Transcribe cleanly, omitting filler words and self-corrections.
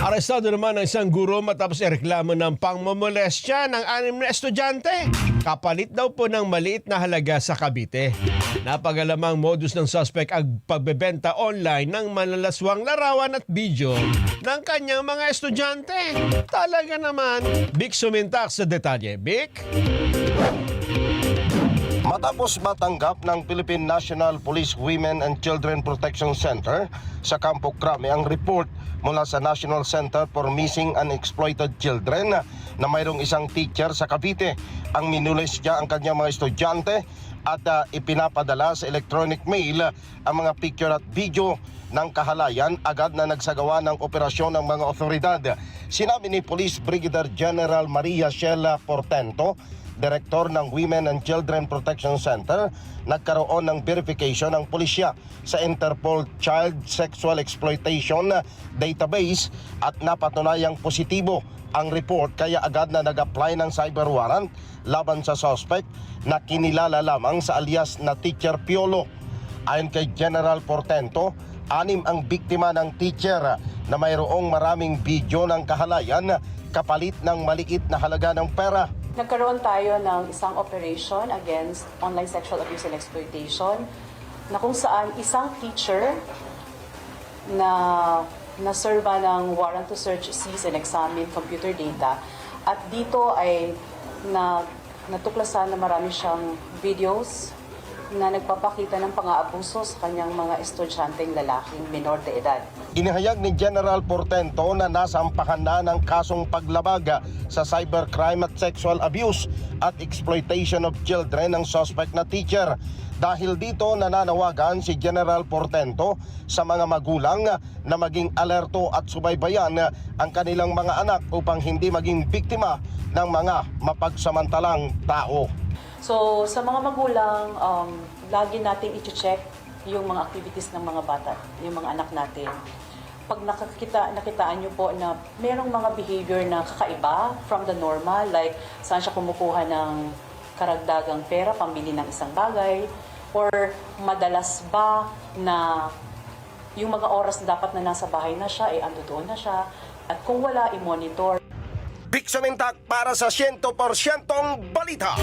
Arestado naman ang isang guro matapos ireklamo ng pangmomolestya ng 6 na estudyante. Kapalit daw po ng maliit na halaga sa Cavite. Napagalamang modus ng suspect ang pagbebenta online ng malalaswang larawan at video ng kanyang mga estudyante. Talaga naman, Vic sumintak sa detalye. Vic? Matapos matanggap ng Philippine National Police Women and Children Protection Center sa Campo Crame ang report mula sa National Center for Missing and Exploited Children na mayroong isang teacher sa Cavite ang minulestya ang kanyang mga estudyante at ipinapadala sa electronic mail ang mga picture at video ng kahalayan, agad na nagsagawa ng operasyon ng mga otoridad. Sinabi ni Police Brigadier General Maria Shela Portento, Direktor ng Women and Children Protection Center, nagkaroon ng verification ng pulisya sa Interpol Child Sexual Exploitation Database at napatunayang positibo ang report, kaya agad na nag-apply ng cyber warrant laban sa suspect na kinilala lamang sa alias na Teacher Piolo. Ayon kay General Portento, 6 ang biktima ng teacher na mayroong maraming video ng kahalayan kapalit ng maliit na halaga ng pera. Nagkaroon tayo ng isang operation against online sexual abuse and exploitation na kung saan isang teacher na naserva ng warrant to search, seize and examine computer data at dito ay natuklasan na marami siyang videos na nagpapakita ng pang-aabuso sa kanyang mga estudyanteng lalaking minor de edad. Inihayag ni General Portento na nasampahan na ng kasong paglabag sa cybercrime at sexual abuse at exploitation of children ng suspect na teacher. Dahil dito nananawagan si General Portento sa mga magulang na maging alerto at subaybayan ang kanilang mga anak upang hindi maging biktima ng mga mapagsamantalang tao. So sa mga magulang, lagi natin i-check yung mga activities ng mga bata, yung mga anak natin. Pag nakitaan nyo po na merong mga behavior na kakaiba from the normal, like saan siya kumukuha ng karagdagang pera, pambili ng isang bagay, or madalas ba na yung mga oras na dapat na nasa bahay na siya, ando doon na siya, at kung wala, i-monitor. Vic Sumintak para sa 100% balita.